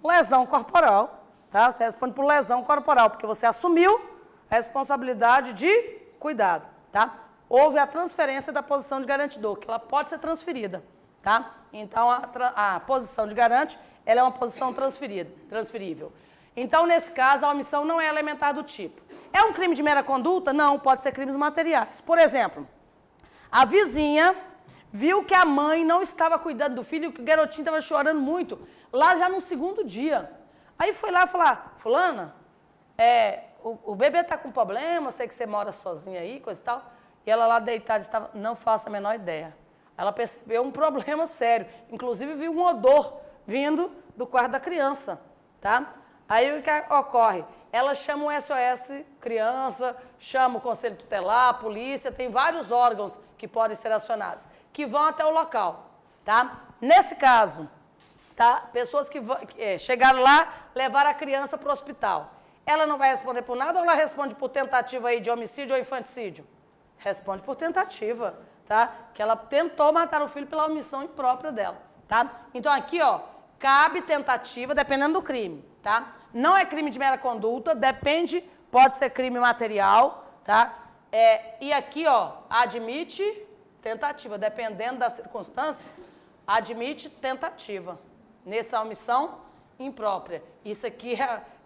lesão corporal, tá? Você responde por lesão corporal, porque você assumiu a responsabilidade de cuidado, tá? Houve a transferência da posição de garantidor, que ela pode ser transferida, tá? Então, a posição de garante, ela é uma posição transferível. Então, nesse caso, a omissão não é elementar do tipo. É um crime de mera conduta? Não, pode ser crimes materiais. Por exemplo, a vizinha viu que a mãe não estava cuidando do filho, que o garotinho estava chorando muito, lá já no segundo dia. Aí foi lá falar, fulana, o bebê está com problema, eu sei que você mora sozinha aí, coisa e tal. E ela lá deitada estava, não faço a menor ideia. Ela percebeu um problema sério, inclusive viu um odor vindo do quarto da criança, tá? Aí o que ocorre? Ela chama o SOS criança, chama o conselho tutelar, a polícia, tem vários órgãos que podem ser acionados, que vão até o local, tá? Nesse caso, tá? Pessoas que chegaram lá, levaram a criança para o hospital. Ela não vai responder por nada ou ela responde por tentativa aí de homicídio ou infanticídio? Responde por tentativa, tá? Que ela tentou matar o filho pela omissão imprópria dela, tá? Então aqui, ó, cabe tentativa, dependendo do crime, tá? Não é crime de mera conduta, depende, pode ser crime material, tá? E aqui, ó, admite tentativa, dependendo da circunstância, admite tentativa. Nessa omissão imprópria. Isso aqui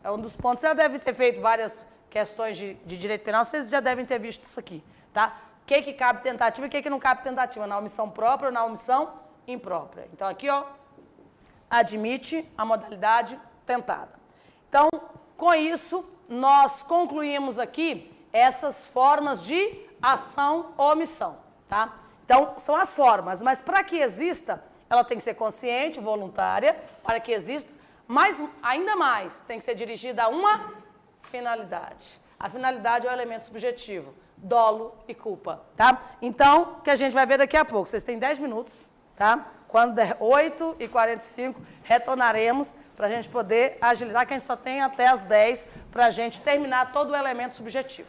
é um dos pontos, você já deve ter feito várias questões de direito penal, vocês já devem ter visto isso aqui, tá? O que cabe tentativa e o que não cabe tentativa, na omissão própria ou na omissão imprópria. Então aqui, ó, admite a modalidade tentada. Então, com isso, nós concluímos aqui essas formas de ação ou omissão, tá? Então, são as formas, mas para que exista, ela tem que ser consciente, voluntária, para que exista, mas ainda mais, tem que ser dirigida a uma finalidade. A finalidade é o elemento subjetivo, dolo e culpa, tá? Então, o que a gente vai ver daqui a pouco, vocês têm 10 minutos, tá? Quando der 8h45, retornaremos para a gente poder agilizar, que a gente só tem até as 10 para a gente terminar todo o elemento subjetivo.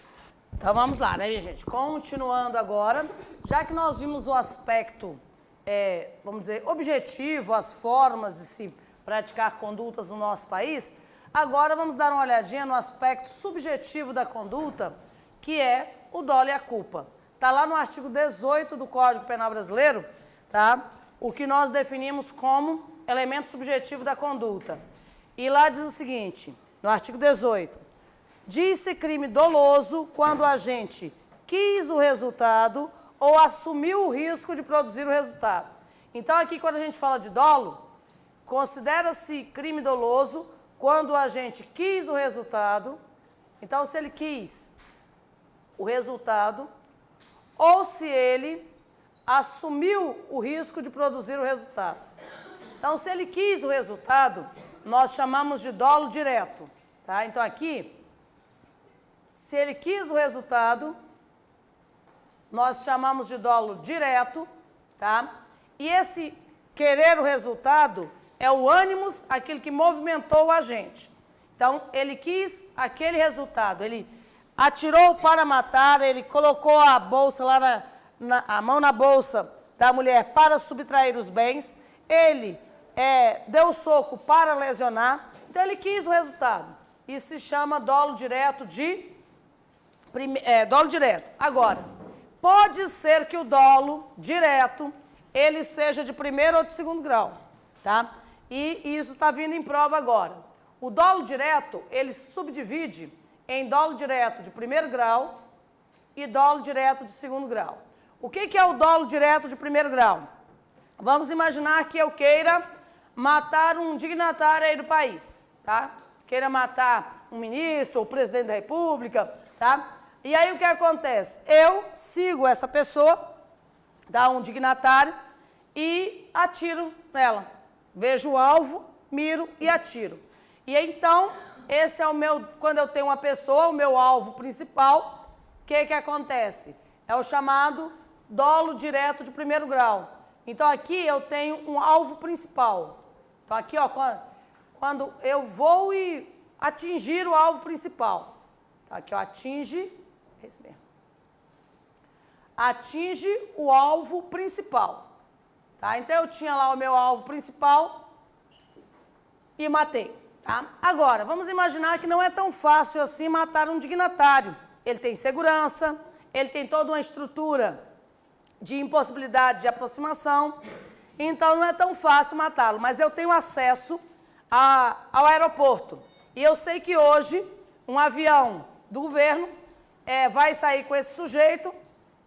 Então, vamos lá, né, minha gente? Continuando agora, já que nós vimos o aspecto, vamos dizer, objetivo, as formas de se praticar condutas no nosso país, agora vamos dar uma olhadinha no aspecto subjetivo da conduta, que é o dolo e a culpa. Está lá no artigo 18 do Código Penal Brasileiro, tá? O que nós definimos como elemento subjetivo da conduta. E lá diz o seguinte, no artigo 18, diz-se crime doloso quando o agente quis o resultado ou assumiu o risco de produzir o resultado. Então, aqui, quando a gente fala de dolo, considera-se crime doloso quando o agente quis o resultado. Então, se ele quis o resultado, ou se ele assumiu o risco de produzir o resultado. Então, se ele quis o resultado, nós chamamos de dolo direto, tá? Então, aqui, se ele quis o resultado, nós chamamos de dolo direto, tá? E esse querer o resultado é o ânimos, aquilo que movimentou o agente. Então, ele quis aquele resultado, ele atirou para matar, ele colocou a bolsa lá a mão na bolsa da mulher para subtrair os bens, ele deu soco para lesionar, então ele quis o resultado. Isso se chama dolo direto dolo direto. Agora, pode ser que o dolo direto, ele seja de primeiro ou de segundo grau, tá? E isso está vindo em prova agora. O dolo direto, ele se subdivide em dolo direto de primeiro grau e dolo direto de segundo grau. O que é o dolo direto de primeiro grau? Vamos imaginar que eu queira matar um dignatário aí do país, tá? Queira matar um ministro ou o presidente da república, tá? E aí o que acontece? Eu sigo essa pessoa, dá um dignatário e atiro nela. Vejo o alvo, miro e atiro. E então, esse é o meu, quando eu tenho uma pessoa, o meu alvo principal, o que acontece? É o chamado dolo direto de primeiro grau. Então, aqui eu tenho um alvo principal. Então, aqui, ó, quando eu vou e atingir o alvo principal. Então, aqui, ó, atinge, é isso mesmo. Atinge o alvo principal. Tá? Então, eu tinha lá o meu alvo principal e matei. Tá? Agora, vamos imaginar que não é tão fácil assim matar um dignatário. Ele tem segurança, ele tem toda uma estrutura de impossibilidade de aproximação, então não é tão fácil matá-lo, mas eu tenho acesso ao aeroporto. E eu sei que hoje um avião do governo vai sair com esse sujeito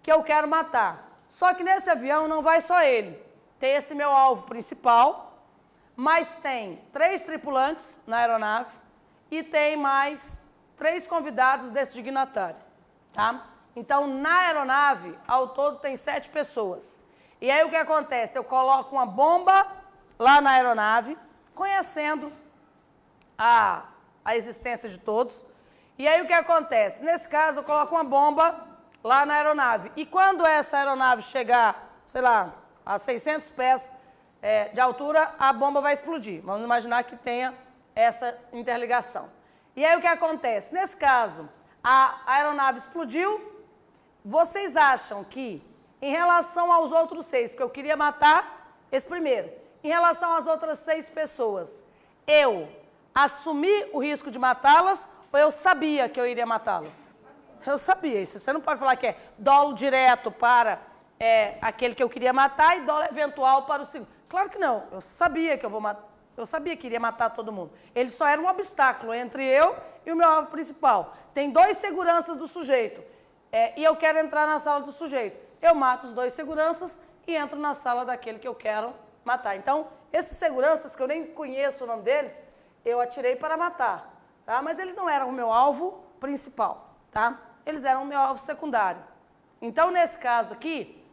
que eu quero matar. Só que nesse avião não vai só ele. Tem esse meu alvo principal, mas tem 3 tripulantes na aeronave e tem mais 3 convidados desse dignatário. Tá? Então, na aeronave, ao todo, tem 7 pessoas. E aí o que acontece? Eu coloco uma bomba lá na aeronave, conhecendo a existência de todos. E aí o que acontece? Nesse caso, eu coloco uma bomba lá na aeronave. E quando essa aeronave chegar, sei lá, a 600 pés de altura, a bomba vai explodir. Vamos imaginar que tenha essa interligação. E aí o que acontece? Nesse caso, a aeronave explodiu. Vocês acham que, em relação aos outros 6, que eu queria matar, esse primeiro, em relação às outras 6 pessoas, eu assumi o risco de matá-las ou eu sabia que eu iria matá-las? Eu sabia isso. Você não pode falar que é dolo direto para aquele que eu queria matar e dolo eventual para o segundo. Claro que não. Eu sabia que eu sabia que iria matar todo mundo. Ele só era um obstáculo entre eu e o meu alvo principal. Tem 2 seguranças do sujeito. E eu quero entrar na sala do sujeito. Eu mato os 2 seguranças e entro na sala daquele que eu quero matar. Então, esses seguranças, que eu nem conheço o nome deles, eu atirei para matar. Tá? Mas eles não eram o meu alvo principal. Tá? Eles eram o meu alvo secundário. Então, nesse caso aqui,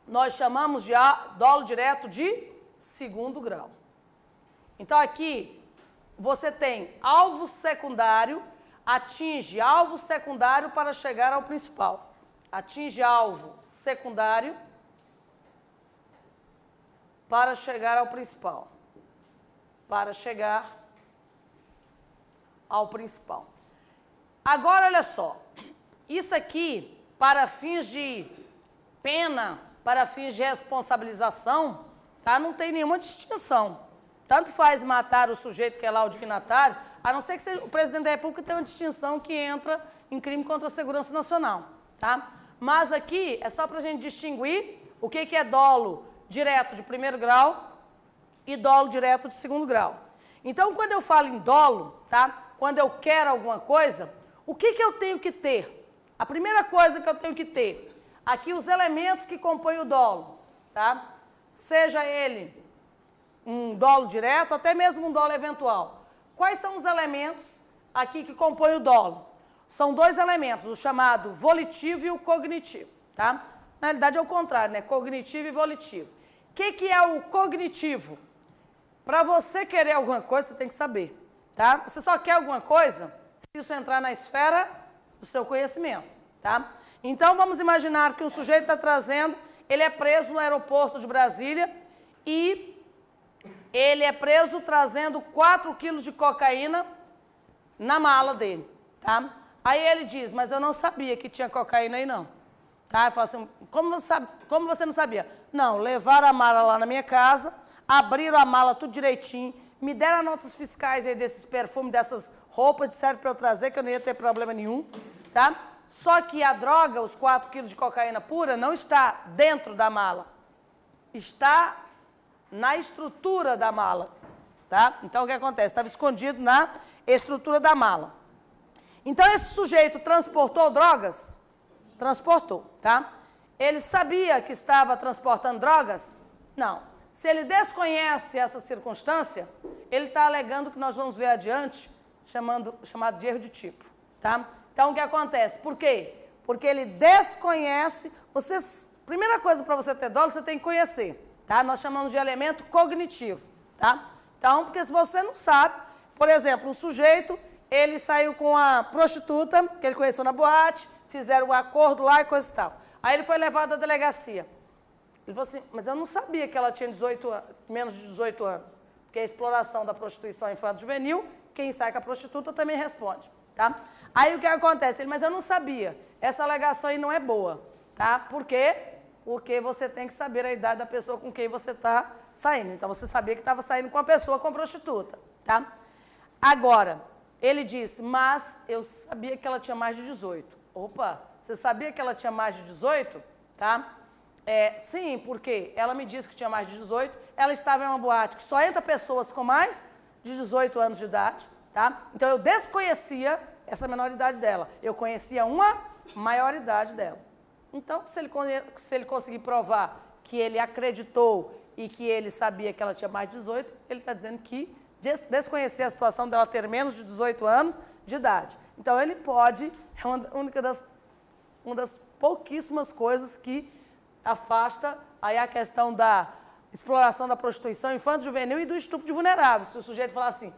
nós chamamos de dolo direto de segundo grau. Então, aqui, você tem alvo secundário, atinge alvo secundário para chegar ao principal. Atinge alvo secundário para chegar ao principal. Para chegar ao principal. Agora, olha só. Isso aqui, para fins de pena, para fins de responsabilização, tá? Não tem nenhuma distinção. Tanto faz matar o sujeito que é lá o dignatário, a não ser que seja, o presidente da República tenha uma distinção que entra em crime contra a segurança nacional. Tá? Mas aqui é só para a gente distinguir o que é dolo direto de primeiro grau e dolo direto de segundo grau. Então, quando eu falo em dolo, tá? Quando eu quero alguma coisa, o que eu tenho que ter? A primeira coisa que eu tenho que ter, aqui os elementos que compõem o dolo, tá? Seja ele um dolo direto, até mesmo um dolo eventual. Quais são os elementos aqui que compõem o dolo? São 2 elementos, o chamado volitivo e o cognitivo, tá? Na realidade é o contrário, né? Cognitivo e volitivo. O que é o cognitivo? Para você querer alguma coisa, você tem que saber, tá? Você só quer alguma coisa se isso entrar na esfera do seu conhecimento, tá? Então, vamos imaginar que um sujeito está trazendo, ele é preso no aeroporto de Brasília e ele é preso trazendo 4 quilos de cocaína na mala dele, tá? Aí ele diz, mas eu não sabia que tinha cocaína aí não. Tá? Eu falo assim, como você não sabia? Não, levaram a mala lá na minha casa, abriram a mala tudo direitinho, me deram as notas fiscais aí desses perfumes, dessas roupas, disseram para eu trazer, que eu não ia ter problema nenhum, tá? Só que a droga, os 4 quilos de cocaína pura, não está dentro da mala. Está na estrutura da mala, tá? Então, o que acontece? Estava escondido na estrutura da mala. Então, esse sujeito transportou drogas? Transportou, tá? Ele sabia que estava transportando drogas? Não. Se ele desconhece essa circunstância, ele está alegando que nós vamos ver adiante, chamado de erro de tipo, tá? Então, o que acontece? Por quê? Porque ele desconhece... Primeira coisa para você ter dolo, você tem que conhecer. Tá? Nós chamamos de elemento cognitivo, tá? Então, porque se você não sabe, por exemplo, um sujeito, ele saiu com a prostituta, que ele conheceu na boate, fizeram um acordo lá e coisa e tal. Aí ele foi levado à delegacia. Ele falou assim, mas eu não sabia que ela tinha menos de 18 anos. Porque a exploração da prostituição infanto-juvenil, quem sai com a prostituta também responde, tá? Aí o que acontece? Mas eu não sabia. Essa alegação aí não é boa, tá? Por quê? Porque você tem que saber a idade da pessoa com quem você está saindo. Então, você sabia que estava saindo com uma pessoa com prostituta. tá? Agora, ele disse, mas eu sabia que ela tinha mais de 18. Opa, você sabia que ela tinha mais de 18? Tá? Sim, porque ela me disse que tinha mais de 18, ela estava em uma boate que só entra pessoas com mais de 18 anos de idade, tá? Então eu desconhecia essa menoridade dela, eu conhecia uma maioridade dela. Então, se ele conseguir provar que ele acreditou e que ele sabia que ela tinha mais de 18, ele está dizendo que desconhecer a situação dela ter menos de 18 anos de idade. Então, ele pode, é uma das pouquíssimas coisas que afasta aí a questão da exploração da prostituição infanto-juvenil e do estupro de vulneráveis. Se o sujeito falar assim,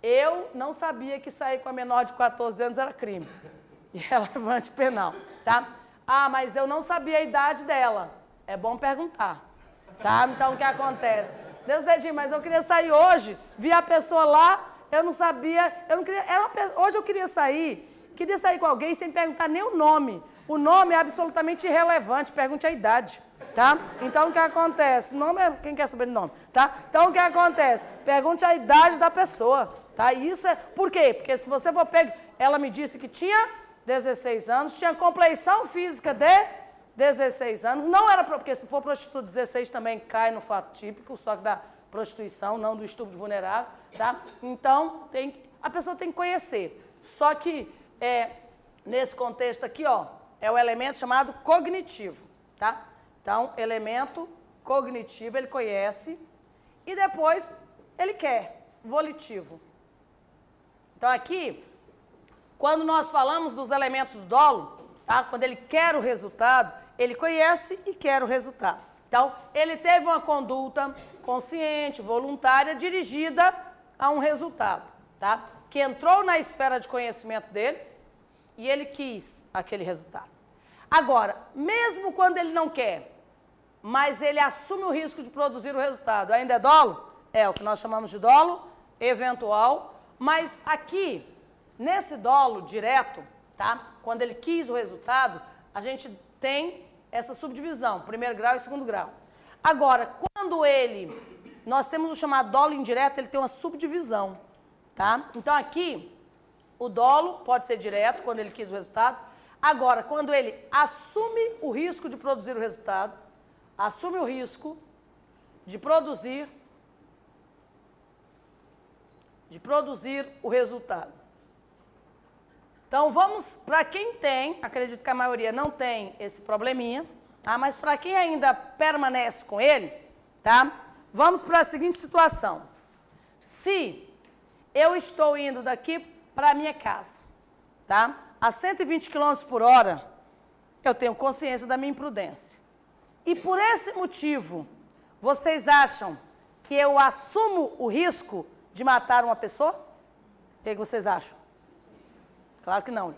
eu não sabia que sair com a menor de 14 anos era crime e relevante penal, tá? Ah, mas eu não sabia a idade dela. É bom perguntar, tá? Então, o que acontece? Deus dedinho, mas eu queria sair hoje, vi a pessoa lá, eu não sabia, eu não queria, hoje eu queria sair com alguém sem perguntar nem o nome. O nome é absolutamente irrelevante, pergunte a idade, tá? Então, o que acontece? Nome é, quem quer saber o nome, tá? Então, o que acontece? Pergunte a idade da pessoa, tá? Isso é, por quê? Porque se você for pegar, ela me disse que tinha 16 anos, tinha compleição física de 16 anos, não era, porque se for prostituta 16 também cai no fato típico, só que da prostituição, não do estupro de vulnerável, tá? Então, a pessoa tem que conhecer. Só que, nesse contexto aqui, ó, é o elemento chamado cognitivo, tá? Então, elemento cognitivo, ele conhece e depois ele quer, volitivo. Então, aqui, quando nós falamos dos elementos do dolo, tá? Quando ele quer o resultado, ele conhece e quer o resultado. Então, ele teve uma conduta consciente, voluntária, dirigida a um resultado, tá? Que entrou na esfera de conhecimento dele e ele quis aquele resultado. Agora, mesmo quando ele não quer, mas ele assume o risco de produzir o resultado, ainda é dolo? É o que nós chamamos de dolo eventual, mas aqui, nesse dolo direto, tá? Quando ele quis o resultado, a gente tem essa subdivisão, primeiro grau e segundo grau. Agora, quando nós temos o chamado dolo indireto, ele tem uma subdivisão, tá? Então, aqui, o dolo pode ser direto, quando ele quis o resultado. Agora, quando ele assume o risco de produzir o resultado, assume o risco de produzir o resultado. Então, vamos, para quem tem, acredito que a maioria não tem esse probleminha, tá? Mas para quem ainda permanece com ele, tá? Vamos para a seguinte situação. Se eu estou indo daqui para a minha casa, tá? A 120 km por hora, eu tenho consciência da minha imprudência. E por esse motivo, vocês acham que eu assumo o risco de matar uma pessoa? O que vocês acham? Claro que não.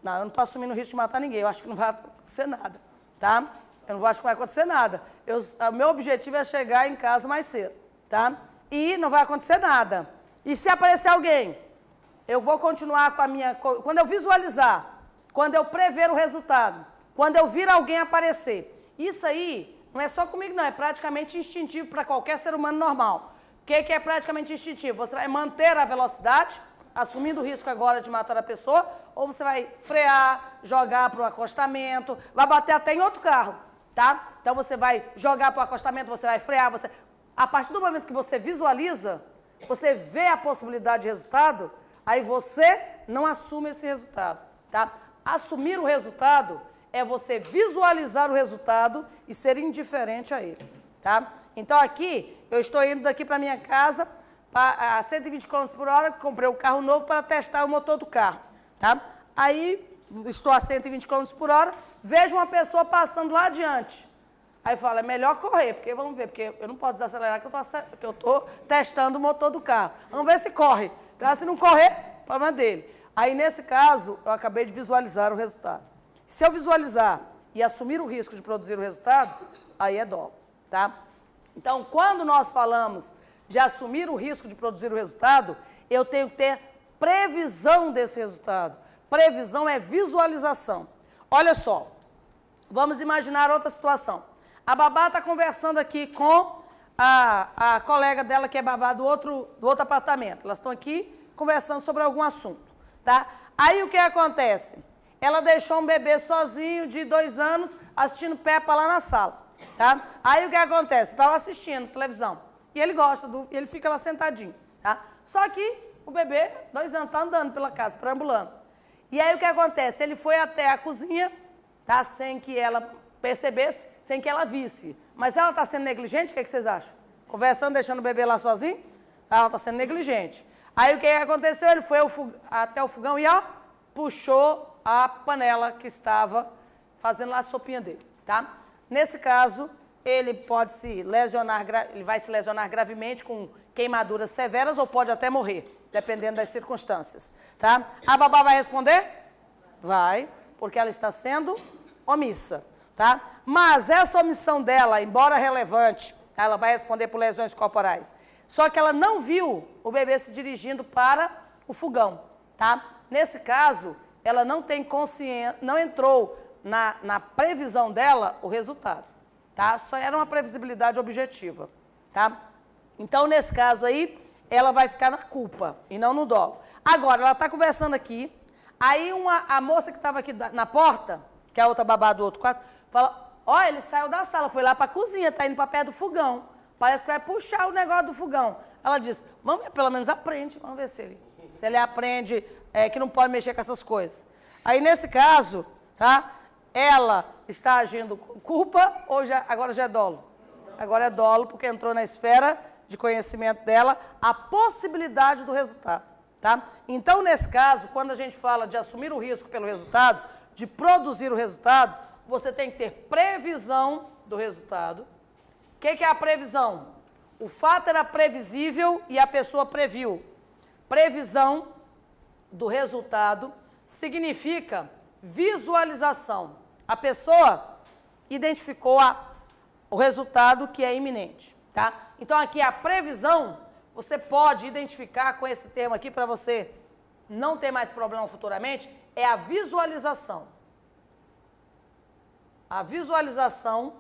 Não, eu não estou assumindo o risco de matar ninguém. Eu acho que não vai acontecer nada, tá? Eu não acho que vai acontecer nada. O meu objetivo é chegar em casa mais cedo, tá? E não vai acontecer nada. E se aparecer alguém, eu vou continuar com a minha... Quando eu visualizar, quando eu prever o resultado, quando eu vir alguém aparecer, isso aí não é só comigo, não. É praticamente instintivo para qualquer ser humano normal. O que é praticamente instintivo? Você vai manter a velocidade, assumindo o risco agora de matar a pessoa, ou você vai frear, jogar para o acostamento, vai bater até em outro carro, tá? Então, você vai jogar para o acostamento, você vai frear, a partir do momento que você visualiza, você vê a possibilidade de resultado, aí você não assume esse resultado, tá? Assumir o resultado é você visualizar o resultado e ser indiferente a ele, tá? Então, aqui, eu estou indo daqui para minha casa, a 120 km por hora, comprei um carro novo para testar o motor do carro, tá? Aí, estou a 120 km por hora, vejo uma pessoa passando lá adiante. Aí falo, é melhor correr, porque vamos ver, porque eu não posso desacelerar, que eu estou testando o motor do carro. Vamos ver se corre. Então, se não correr, problema dele. Aí, nesse caso, eu acabei de visualizar o resultado. Se eu visualizar e assumir o risco de produzir o resultado, aí é dolo, tá? Então, quando nós falamos de assumir o risco de produzir o resultado, eu tenho que ter previsão desse resultado. Previsão é visualização. Olha só, vamos imaginar outra situação. A babá está conversando aqui com a colega dela que é babá do outro apartamento. Elas estão aqui conversando sobre algum assunto, tá? Aí o que acontece? Ela deixou um bebê sozinho de 2 anos assistindo Peppa lá na sala, tá? Aí o que acontece? Está lá assistindo televisão e ele gosta, ele fica lá sentadinho, tá? Só que o bebê, 2 anos, está andando pela casa, perambulando. E aí o que acontece? Ele foi até a cozinha, tá? Sem que ela percebesse, sem que ela visse. Mas ela está sendo negligente, o que, é que vocês acham? Conversando, deixando o bebê lá sozinho? Ela está sendo negligente. Aí o que aconteceu? Ele foi até o fogão e, ó, puxou a panela que estava fazendo lá a sopinha dele, tá? Nesse caso, ele pode se lesionar, ele vai se lesionar gravemente com queimaduras severas ou pode até morrer, dependendo das circunstâncias, tá? A babá vai responder? Vai, porque ela está sendo omissa, tá? Mas essa omissão dela, embora relevante, ela vai responder por lesões corporais. Só que ela não viu o bebê se dirigindo para o fogão, tá? Nesse caso, ela não tem consciência, não entrou na previsão dela o resultado, tá? Só era uma previsibilidade objetiva, tá? Então, nesse caso aí, ela vai ficar na culpa e não no dolo. Agora, ela está conversando aqui, aí a moça que estava aqui na porta, que é a outra babá do outro quarto, fala, ó, ele saiu da sala, foi lá para a cozinha, está indo para perto do fogão. Parece que vai puxar o negócio do fogão. Ela disse, vamos ver, pelo menos aprende, vamos ver se ele aprende que não pode mexer com essas coisas. Aí, nesse caso, tá, ela está agindo com culpa ou agora já é dolo? Agora é dolo, porque entrou na esfera de conhecimento dela a possibilidade do resultado, tá? Então, nesse caso, quando a gente fala de assumir o risco pelo resultado, de produzir o resultado, você tem que ter previsão do resultado. O que é a previsão? O fato era previsível e a pessoa previu. Previsão do resultado significa visualização. A pessoa identificou o resultado que é iminente, tá? Então, aqui a previsão, você pode identificar com esse termo aqui para você não ter mais problema futuramente, é a visualização. A visualização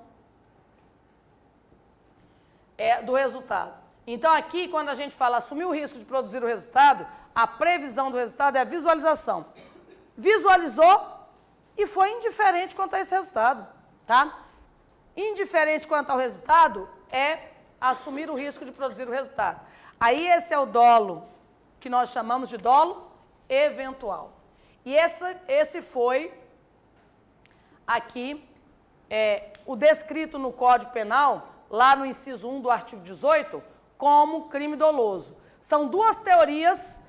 do resultado. Então, aqui, quando a gente fala assumir o risco de produzir o resultado, a previsão do resultado é a visualização. Visualizou e foi indiferente quanto a esse resultado, tá? Indiferente quanto ao resultado é assumir o risco de produzir o resultado. Aí, esse é o dolo que nós chamamos de dolo eventual. E esse foi aqui o descrito no Código Penal, lá no inciso 1 do artigo 18, como crime doloso. São 2 teorias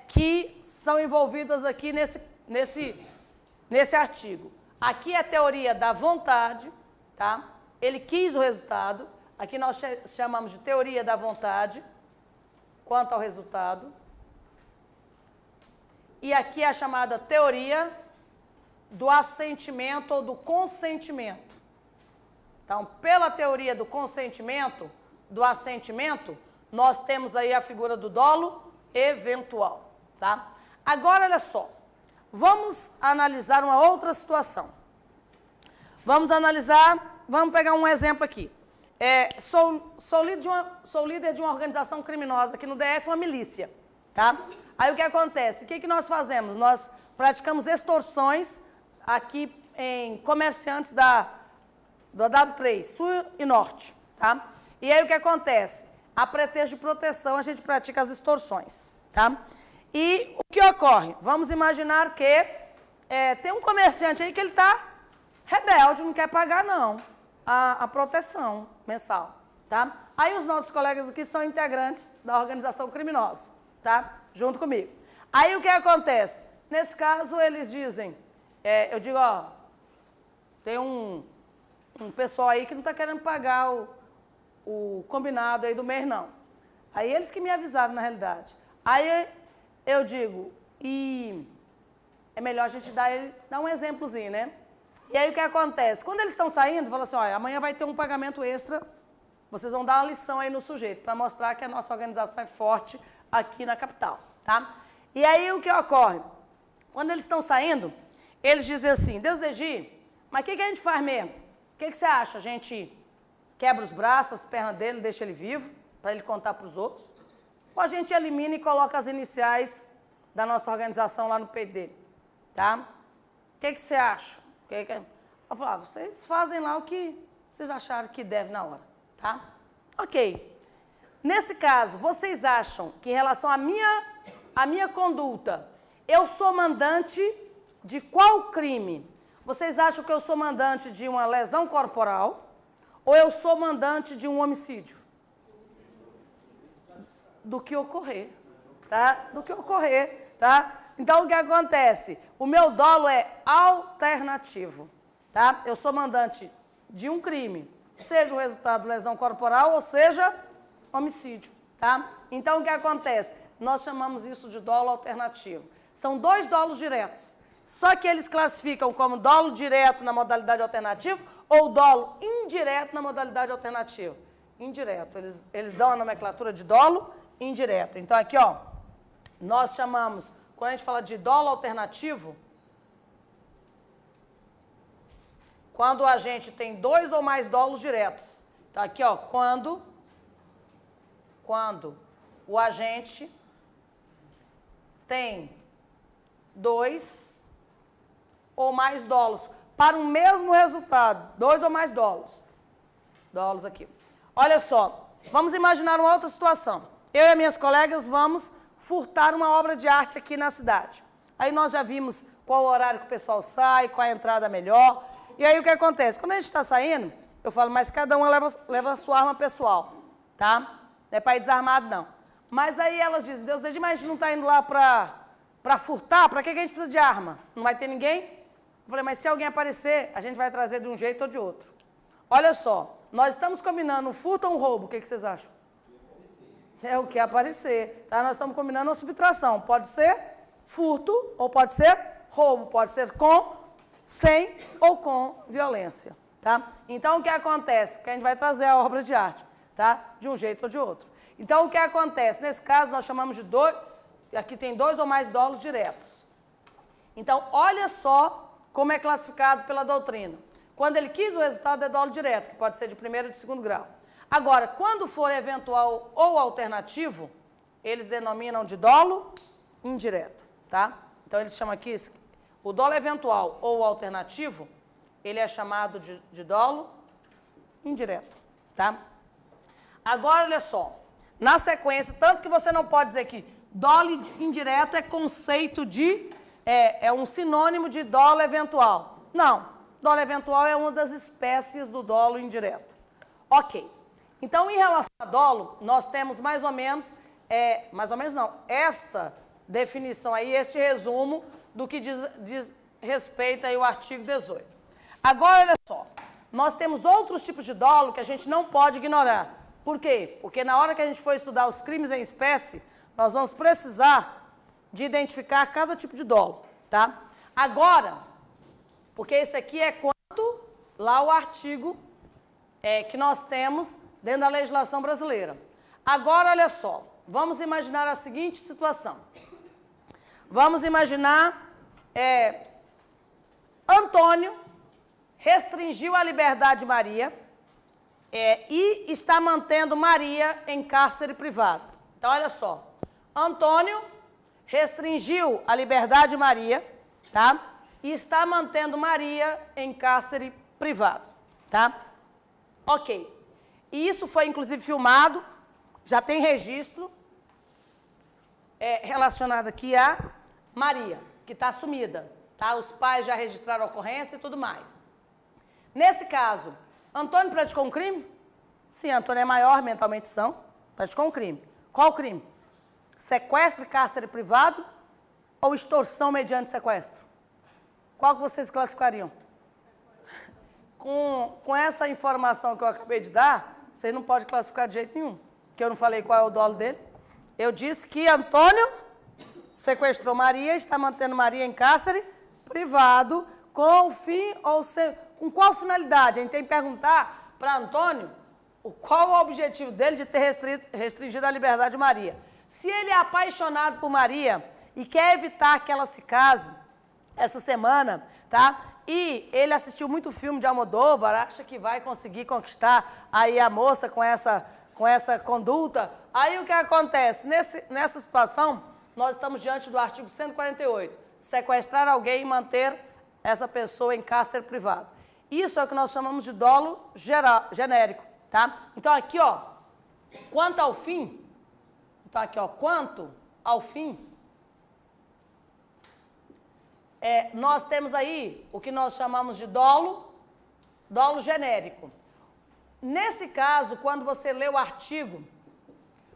que são envolvidas aqui nesse artigo. Aqui é a teoria da vontade, tá? Ele quis o resultado. Aqui nós chamamos de teoria da vontade, quanto ao resultado. E aqui é a chamada teoria do assentimento ou do consentimento. Então, pela teoria do consentimento, do assentimento, nós temos aí a figura do dolo eventual, tá? Agora, olha só, vamos analisar uma outra situação. Vamos pegar um exemplo aqui. Sou líder de uma organização criminosa aqui no DF, uma milícia, tá? Aí o que acontece? O que nós fazemos? Nós praticamos extorsões aqui em comerciantes do W3, Sul e Norte, tá? E aí o que acontece? A pretexto de proteção, a gente pratica as extorsões, tá? E o que ocorre? Vamos imaginar que tem um comerciante aí que ele está rebelde, não quer pagar, não, a proteção mensal, tá? Aí os nossos colegas aqui são integrantes da organização criminosa, tá? Junto comigo. Aí o que acontece? Nesse caso, eles dizem, eu digo, ó, tem um pessoal aí que não está querendo pagar o combinado aí do mês, não. Aí eles que me avisaram, na realidade. Aí eu digo, e é melhor a gente dar um exemplozinho, né? E aí o que acontece? Quando eles estão saindo, fala assim, olha, amanhã vai ter um pagamento extra, vocês vão dar uma lição aí no sujeito, para mostrar que a nossa organização é forte aqui na capital, tá? E aí o que ocorre? Quando eles estão saindo, eles dizem assim, Deus Degi, mas o que a gente faz mesmo? O que você acha? A gente quebra os braços, as pernas dele, deixa ele vivo, para ele contar para os outros. Ou a gente elimina e coloca as iniciais da nossa organização lá no peito dele, tá? O que você acha? Eu falava, vocês fazem lá o que vocês acharam que deve na hora, tá? Ok. Nesse caso, vocês acham que em relação à minha conduta, eu sou mandante de qual crime? Vocês acham que eu sou mandante de uma lesão corporal ou eu sou mandante de um homicídio? Do que ocorrer, tá? Do que ocorrer, tá? Então, o que acontece? O meu dolo é alternativo, tá? Eu sou mandante de um crime, seja o resultado de lesão corporal ou seja homicídio, tá? Então, o que acontece? Nós chamamos isso de dolo alternativo. São dois dolos diretos, só que eles classificam como dolo direto na modalidade alternativa ou dolo indireto na modalidade alternativa. Indireto, eles dão a nomenclatura de dolo indireto. Então, aqui, ó, nós chamamos, quando a gente fala de dolo alternativo, quando a gente tem dois ou mais dolos diretos. Então, aqui, ó, quando o agente tem dois ou mais dolos para o mesmo resultado, dois ou mais dolos. Dolos aqui. Olha só, vamos imaginar uma outra situação. Eu e minhas colegas vamos furtar uma obra de arte aqui na cidade. Aí nós já vimos qual o horário que o pessoal sai, qual a entrada melhor. E aí o que acontece? Quando a gente está saindo, eu falo, mas cada uma leva a sua arma pessoal, tá? Não é para ir desarmado, não. Mas aí elas dizem, Deus, desde mais a gente não está indo lá para furtar, para que a gente precisa de arma? Não vai ter ninguém? Eu falei, mas se alguém aparecer, a gente vai trazer de um jeito ou de outro. Olha só, nós estamos combinando um furto ou um roubo, o que vocês acham? É o que aparecer, tá? Nós estamos combinando uma subtração, pode ser furto ou pode ser roubo, pode ser com, sem ou com violência, tá? Então, o que acontece? Que a gente vai trazer a obra de arte, tá? De um jeito ou de outro. Então, o que acontece? Nesse caso, nós chamamos de dois, aqui tem dois ou mais dolos diretos. Então, olha só como é classificado pela doutrina. Quando ele quis, o resultado é dolo direto, que pode ser de primeiro ou de segundo grau. Agora, quando for eventual ou alternativo, eles denominam de dolo indireto, tá? Então, eles chamam aqui, o dolo eventual ou alternativo, ele é chamado de dolo indireto, tá? Agora, olha só, na sequência, tanto que você não pode dizer que dolo indireto é conceito de, é um sinônimo de dolo eventual. Não, dolo eventual é uma das espécies do dolo indireto. Ok. Então, em relação a dolo, nós temos mais ou menos não, esta definição aí, este resumo do que diz respeito aí o artigo 18. Agora, olha só, nós temos outros tipos de dolo que a gente não pode ignorar. Por quê? Porque na hora que a gente for estudar os crimes em espécie, nós vamos precisar de identificar cada tipo de dolo, tá? Agora, porque esse aqui é quanto lá o artigo que nós temos dentro da legislação brasileira. Agora, olha só, vamos imaginar a seguinte situação. Vamos imaginar Antônio restringiu a liberdade de Maria e está mantendo Maria em cárcere privado. Então, olha só, Antônio restringiu a liberdade de Maria, tá? E está mantendo Maria em cárcere privado, tá? Ok. E isso foi, inclusive, filmado, já tem registro relacionado aqui a Maria, que está sumida, tá? Os pais já registraram a ocorrência e tudo mais. Nesse caso, Antônio praticou um crime? Sim, Antônio é maior, mentalmente são, praticou um crime. Qual crime? Sequestro e cárcere privado ou extorsão mediante sequestro? Qual que vocês classificariam? Com essa informação que eu acabei de dar, vocês não podem classificar de jeito nenhum, porque eu não falei qual é o dolo dele. Eu disse que Antônio sequestrou Maria e está mantendo Maria em cárcere privado com o fim ou com qual finalidade? A gente tem que perguntar para Antônio qual o objetivo dele de ter restringido a liberdade de Maria. Se ele é apaixonado por Maria e quer evitar que ela se case essa semana, tá? E ele assistiu muito filme de Almodóvar, acha que vai conseguir conquistar aí a moça com essa conduta. Aí o que acontece? Nessa situação, nós estamos diante do artigo 148, sequestrar alguém e manter essa pessoa em cárcere privado. Isso é o que nós chamamos de dolo genérico, tá? Então aqui, ó, quanto ao fim, nós temos aí o que nós chamamos de dolo genérico. Nesse caso, quando você lê o artigo,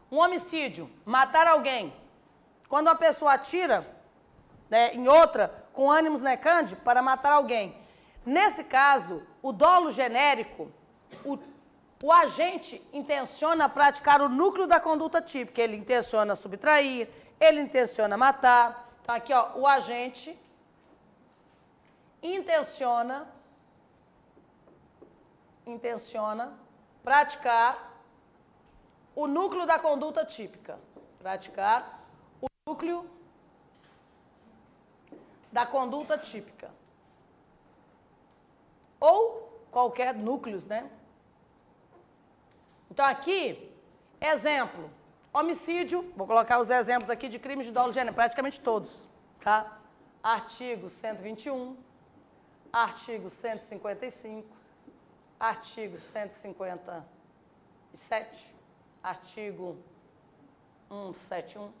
um homicídio, matar alguém, quando uma pessoa atira, né, em outra, com ânimos necandi, para matar alguém. Nesse caso, o dolo genérico, o agente intenciona praticar o núcleo da conduta típica. Ele intenciona subtrair, ele intenciona matar. Então, aqui, ó, o agente intenciona praticar o núcleo da conduta típica. Praticar o núcleo da conduta típica. Ou qualquer núcleos, né? Então, aqui, exemplo, homicídio, vou colocar os exemplos aqui de crimes de dolo genérico, praticamente todos, tá? Artigo 121, artigo 155, artigo 157, artigo 171,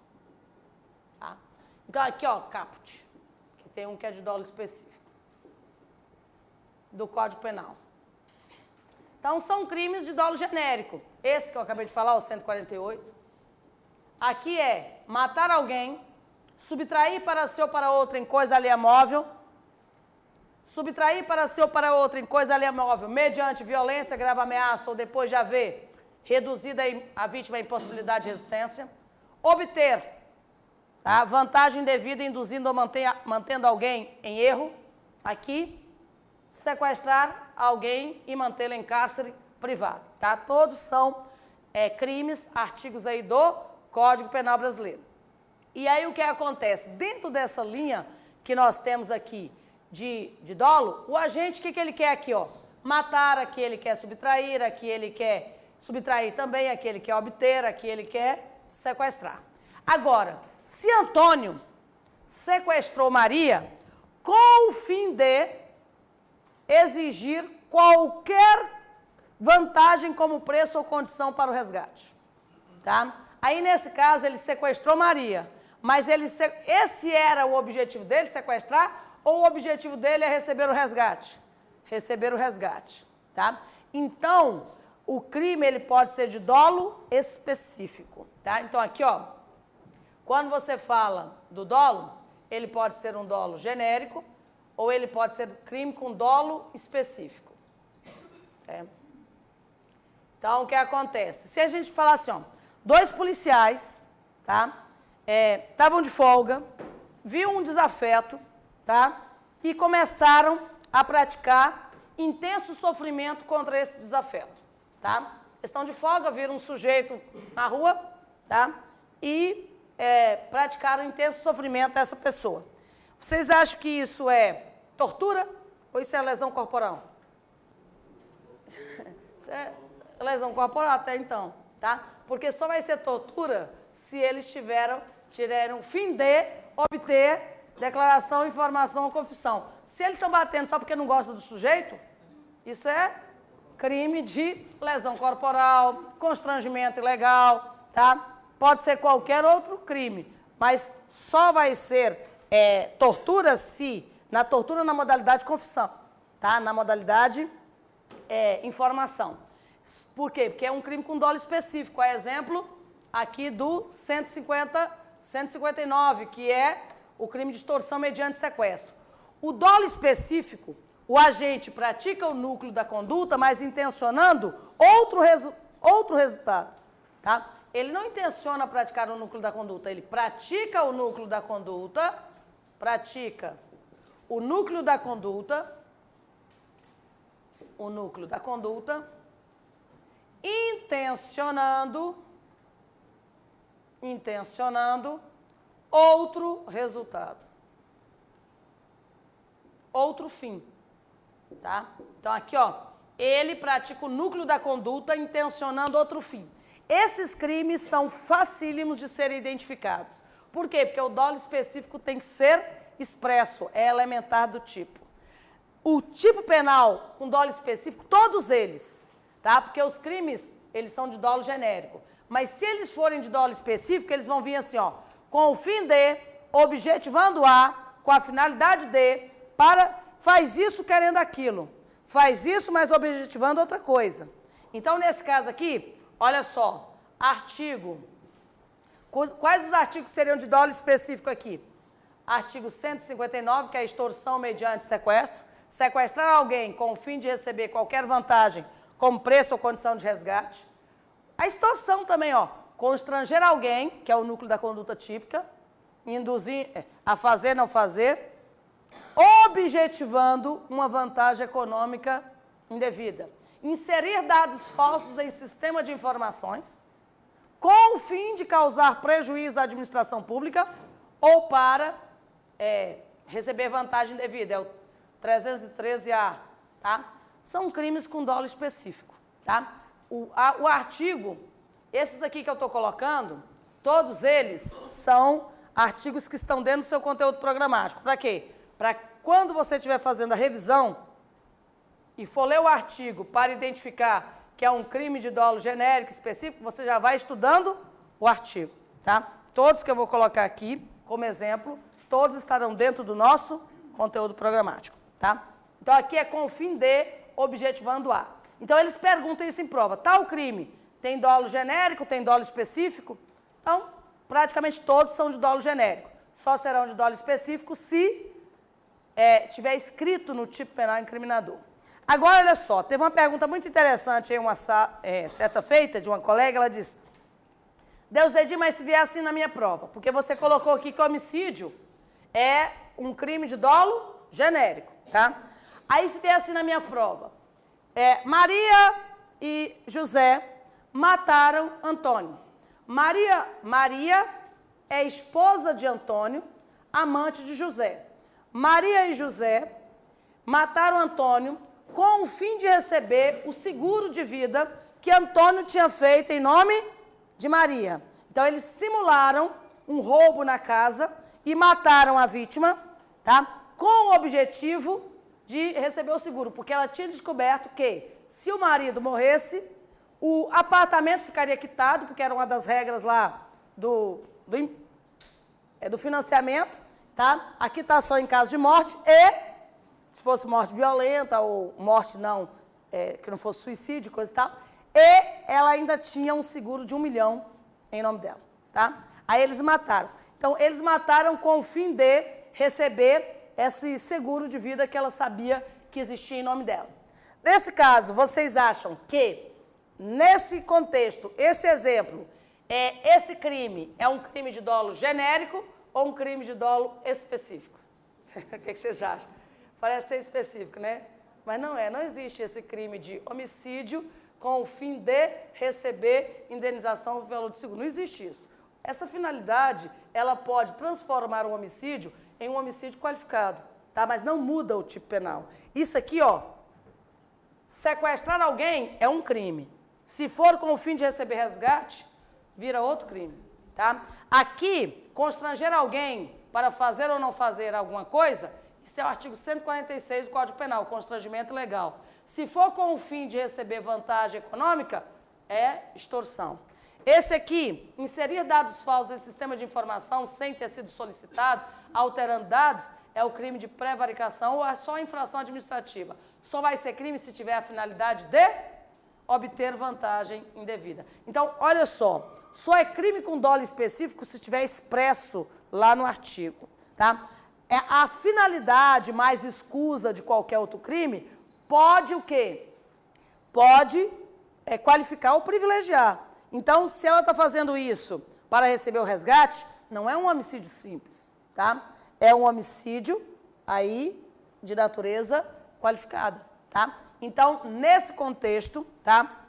tá? Então, aqui, ó, caput, que tem um que é de dolo específico, do Código Penal. Então, são crimes de dolo genérico. Esse que eu acabei de falar, o 148. Aqui é matar alguém, subtrair para si ou para outro em coisa alheia móvel, subtrair para si ou para outro em coisa alheia móvel, mediante violência, grave ameaça ou depois de haver reduzida a vítima à impossibilidade de resistência, obter, tá, vantagem indevida induzindo ou mantendo alguém em erro, aqui, sequestrar alguém e mantê-lo em cárcere privado, tá? Todos são crimes, artigos aí do Código Penal Brasileiro. E aí o que acontece? Dentro dessa linha que nós temos aqui de dolo, o agente, o que ele quer aqui, ó? Matar, aqui ele quer subtrair, aqui ele quer subtrair também, aqui ele quer obter, aqui ele quer sequestrar. Agora, se Antônio sequestrou Maria com o fim de exigir qualquer vantagem como preço ou condição para o resgate, tá? Aí, nesse caso, ele sequestrou Maria, mas esse era o objetivo dele, sequestrar, ou o objetivo dele é receber o resgate? Receber o resgate, tá? Então, o crime, ele pode ser de dolo específico, tá? Então, aqui, ó, quando você fala do dolo, ele pode ser um dolo genérico, ou ele pode ser crime com dolo específico. Então, o que acontece? Se a gente falar assim, ó, dois policiais, tá? Estavam de folga, viam um desafeto, tá? E começaram a praticar intenso sofrimento contra esse desafeto, tá? Eles estão de folga, viram um sujeito na rua, tá? E praticaram intenso sofrimento a essa pessoa. Vocês acham que isso é tortura ou isso é lesão corporal? Isso é lesão corporal até então, tá? Porque só vai ser tortura se eles tiveram o fim de obter declaração, informação ou confissão. Se eles estão batendo só porque não gostam do sujeito, isso é crime de lesão corporal, constrangimento ilegal, tá? Pode ser qualquer outro crime, mas só vai ser tortura se, na tortura na modalidade confissão, tá? Na modalidade informação. Por quê? Porque é um crime com dolo específico. A exemplo aqui do 159, que é o crime de extorsão mediante sequestro. O dolo específico, o agente pratica o núcleo da conduta, mas intencionando outro resultado, tá? Ele não intenciona praticar o núcleo da conduta, ele pratica o núcleo da conduta, intencionando outro resultado, outro fim, tá? Então, aqui, ó, ele pratica o núcleo da conduta intencionando outro fim. Esses crimes são facílimos de serem identificados. Por quê? Porque o dolo específico tem que ser expresso, é elementar do tipo. O tipo penal com dolo específico, todos eles, tá? Porque os crimes, eles são de dolo genérico. Mas se eles forem de dolo específico, eles vão vir assim, ó, com o fim de, objetivando a, com a finalidade de, faz isso querendo aquilo. Faz isso, mas objetivando outra coisa. Então, nesse caso aqui, olha só, artigo. Quais os artigos seriam de dolo específico aqui? Artigo 159, que é a extorsão mediante sequestro. Sequestrar alguém com o fim de receber qualquer vantagem, como preço ou condição de resgate. A extorsão também, ó, constranger alguém, que é o núcleo da conduta típica, induzir a fazer, não fazer, objetivando uma vantagem econômica indevida. Inserir dados falsos em sistema de informações, com o fim de causar prejuízo à administração pública ou para receber vantagem indevida. É o 313A, tá? São crimes com dolo específico, tá? O artigo, esses aqui que eu estou colocando, todos eles são artigos que estão dentro do seu conteúdo programático. Para quê? Para quando você estiver fazendo a revisão e for ler o artigo para identificar que é um crime de dolo genérico específico, você já vai estudando o artigo, tá? Todos que eu vou colocar aqui como exemplo, todos estarão dentro do nosso conteúdo programático, tá? Então, aqui é com o fim de, objetivando a. Então, eles perguntam isso em prova. Tal crime tem dolo genérico, tem dolo específico? Então, praticamente todos são de dolo genérico. Só serão de dolo específico se tiver escrito no tipo penal incriminador. Agora, olha só, teve uma pergunta muito interessante em certa feita de uma colega, ela disse, Deus Dedi, mas se vier assim na minha prova, porque você colocou aqui que homicídio é um crime de dolo genérico, tá? Aí se vier assim na minha prova, Maria e José mataram Antônio. Maria é esposa de Antônio, amante de José. Maria e José mataram Antônio com o fim de receber o seguro de vida que Antônio tinha feito em nome de Maria. Então, eles simularam um roubo na casa e mataram a vítima, tá? Com o objetivo de receber o seguro, porque ela tinha descoberto que, se o marido morresse, o apartamento ficaria quitado, porque era uma das regras lá do financiamento, tá? A quitação em caso de morte e, se fosse morte violenta ou morte que não fosse suicídio, coisa e tal, e ela ainda tinha um seguro de 1 milhão em nome dela, tá? Aí eles mataram. Então, eles mataram com o fim de receber esse seguro de vida que ela sabia que existia em nome dela. Nesse caso, vocês acham que, nesse contexto, esse exemplo, esse crime é um crime de dolo genérico ou um crime de dolo específico? O que vocês acham? Parece ser específico, né? Mas não é, não existe esse crime de homicídio com o fim de receber indenização ou valor de seguro. Não existe isso. Essa finalidade, ela pode transformar um homicídio em um homicídio qualificado, tá? Mas não muda o tipo penal. Isso aqui, ó, sequestrar alguém é um crime. Se for com o fim de receber resgate, vira outro crime, tá? Aqui, constranger alguém para fazer ou não fazer alguma coisa, isso é o artigo 146 do Código Penal, constrangimento legal. Se for com o fim de receber vantagem econômica, é extorsão. Esse aqui, inserir dados falsos em sistema de informação sem ter sido solicitado, alterando dados, é o crime de prevaricação ou é só infração administrativa. Só vai ser crime se tiver a finalidade de obter vantagem indevida. Então, olha só é crime com dolo específico se tiver expresso lá no artigo, tá? A finalidade mais escusa de qualquer outro crime pode o quê? Pode qualificar ou privilegiar. Então, se ela está fazendo isso para receber o resgate, não é um homicídio simples, tá? É um homicídio aí de natureza qualificada, tá? Então, nesse contexto, tá?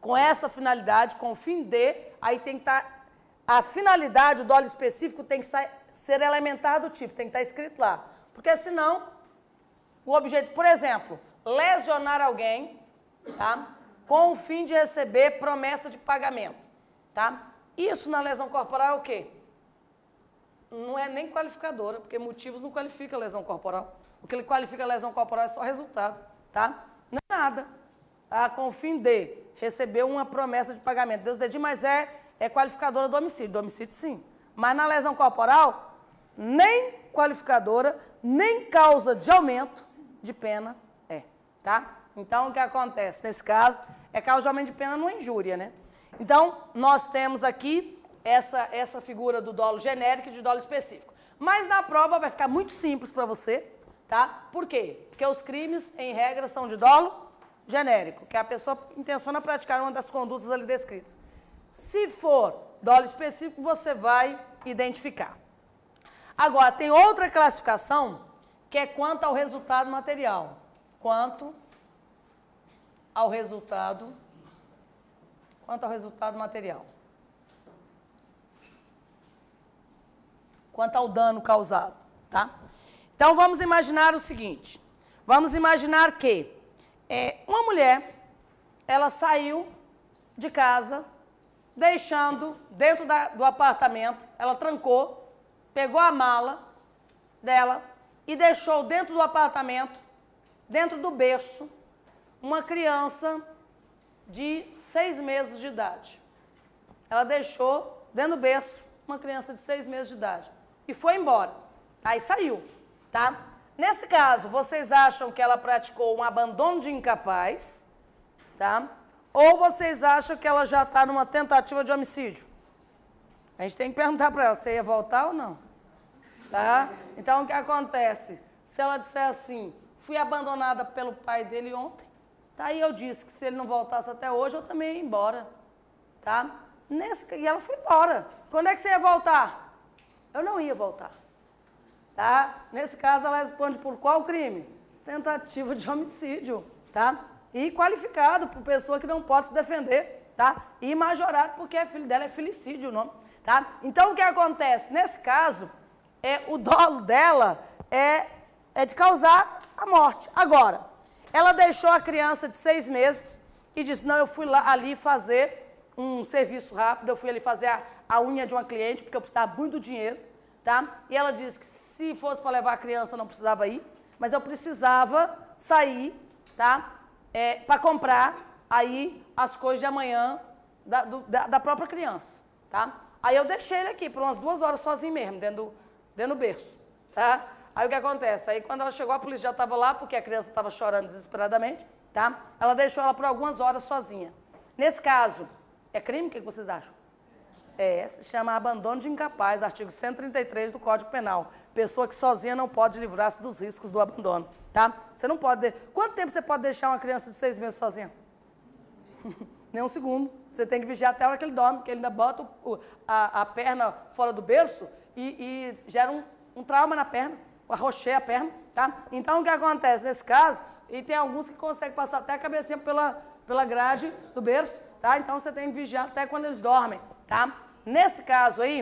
Com essa finalidade, com o fim de, aí tem que estar, a finalidade, o dolo específico tem que ser elementar do tipo, tem que estar escrito lá. Porque senão, o objetivo, por exemplo, lesionar alguém, tá? Com o fim de receber promessa de pagamento, tá? Isso na lesão corporal é o quê? Não é nem qualificadora, porque motivos não qualifica a lesão corporal. O que ele qualifica a lesão corporal é só resultado, tá? Não é nada. Ah, com o fim de receber uma promessa de pagamento. Deus dedica, mas é qualificadora do homicídio. Do homicídio, sim. Mas na lesão corporal, nem qualificadora, nem causa de aumento de pena tá? Então, o que acontece? Nesse caso, é causa de aumento de pena numa injúria, né? Então, nós temos aqui essa figura do dolo genérico e de dolo específico. Mas na prova vai ficar muito simples para você, tá? Por quê? Porque os crimes, em regra, são de dolo genérico, que a pessoa intenciona praticar uma das condutas ali descritas. Se for dolo específico, você vai identificar. Agora, tem outra classificação, que é quanto ao resultado material. Quanto ao resultado material. Quanto ao dano causado, tá? Então, vamos imaginar o seguinte. Vamos imaginar que uma mulher, ela saiu de casa, deixando dentro do apartamento, ela trancou, pegou a mala dela e deixou dentro do apartamento, dentro do berço, uma criança de 6 meses de idade. Ela deixou dentro do berço uma criança de 6 meses de idade e foi embora. Aí saiu, tá? Nesse caso, vocês acham que ela praticou um abandono de incapaz, tá? Ou vocês acham que ela já está numa tentativa de homicídio? A gente tem que perguntar para ela, você ia voltar ou não? Tá? Então, o que acontece? Se ela disser assim, fui abandonada pelo pai dele ontem, tá? Aí eu disse que se ele não voltasse até hoje, eu também ia embora, tá? E ela foi embora. Quando é que você ia voltar? Eu não ia voltar, tá? Nesse caso, ela responde por qual crime? Tentativa de homicídio, tá? E qualificado por pessoa que não pode se defender, tá? E majorado porque é filho dela, é filicídio o nome, tá? Então, o que acontece? Nesse caso, o dolo dela é de causar a morte. Agora, ela deixou a criança de 6 meses e disse, não, eu fui ali fazer um serviço rápido, eu fui ali fazer a unha de uma cliente, porque eu precisava muito do dinheiro, tá? E ela disse que se fosse para levar a criança, não precisava ir, mas eu precisava sair, tá? Para comprar aí as coisas de amanhã da própria criança, tá? Aí eu deixei ele aqui por umas 2 horas sozinho mesmo, dentro do berço, tá? Aí o que acontece? Aí quando ela chegou, a polícia já estava lá, porque a criança estava chorando desesperadamente, tá? Ela deixou ela por algumas horas sozinha. Nesse caso, é crime? O que vocês acham? Se chama abandono de incapaz, artigo 133 do Código Penal. Pessoa que sozinha não pode livrar-se dos riscos do abandono, tá? Você não pode... Quanto tempo você pode deixar uma criança de 6 meses sozinha? Nem um segundo. Você tem que vigiar até a hora que ele dorme, porque ele ainda bota a perna fora do berço e gera um trauma na perna, arrocheia a perna, tá? Então, o que acontece nesse caso, e tem alguns que conseguem passar até a cabecinha pela grade do berço, tá? Então, você tem que vigiar até quando eles dormem, tá? Nesse caso aí,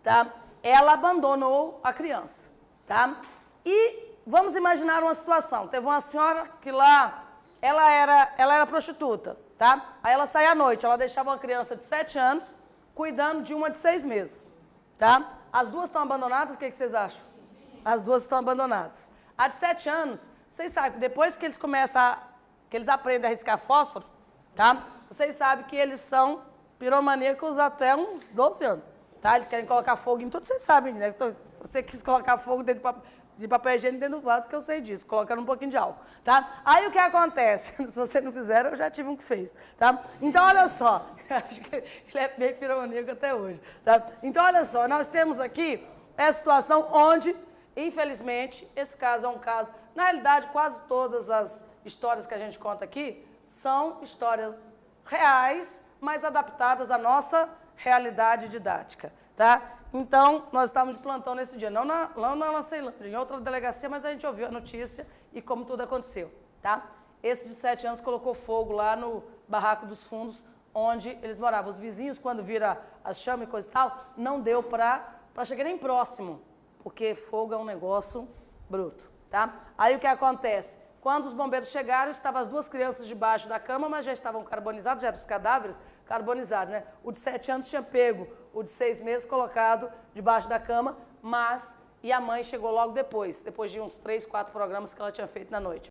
tá? Ela abandonou a criança, tá? E vamos imaginar uma situação. Teve uma senhora que lá, ela era prostituta, tá? Aí ela saía à noite, ela deixava uma criança de 7 anos cuidando de uma de 6 meses, tá? As duas estão abandonadas, o que vocês acham? As duas estão abandonadas. A de 7 anos, vocês sabem que depois que eles que eles aprendem a riscar fósforo, tá? Vocês sabem que eles são piromaníacos até uns 12 anos, tá? Eles querem colocar fogo em tudo, vocês sabem, né? Você quis colocar fogo dentro de papel higiênico dentro do vaso, que eu sei disso, colocando um pouquinho de álcool, tá? Aí o que acontece? Se vocês não fizeram, eu já tive um que fez, tá? Então, olha só, acho que ele é bem piromaníaco até hoje, tá? Então, olha só, nós temos aqui essa situação onde, infelizmente, esse caso é um caso... Na realidade, quase todas as histórias que a gente conta aqui são histórias reais, mas adaptadas à nossa realidade didática, tá? Então, nós estávamos de plantão nesse dia, não lá na Lanceilândia, em outra delegacia, mas a gente ouviu a notícia e como tudo aconteceu, tá? Esse de 7 anos colocou fogo lá no barraco dos fundos, onde eles moravam. Os vizinhos, quando viram as chamas e coisa e tal, não deu para chegar nem próximo, porque fogo é um negócio bruto, tá? Aí o que acontece? Quando os bombeiros chegaram, estavam as duas crianças debaixo da cama, mas já estavam carbonizados, já eram os cadáveres carbonizados, né? O de 7 anos tinha pego o de 6 meses colocado debaixo da cama, mas... E a mãe chegou logo depois de uns 3, 4 programas que ela tinha feito na noite.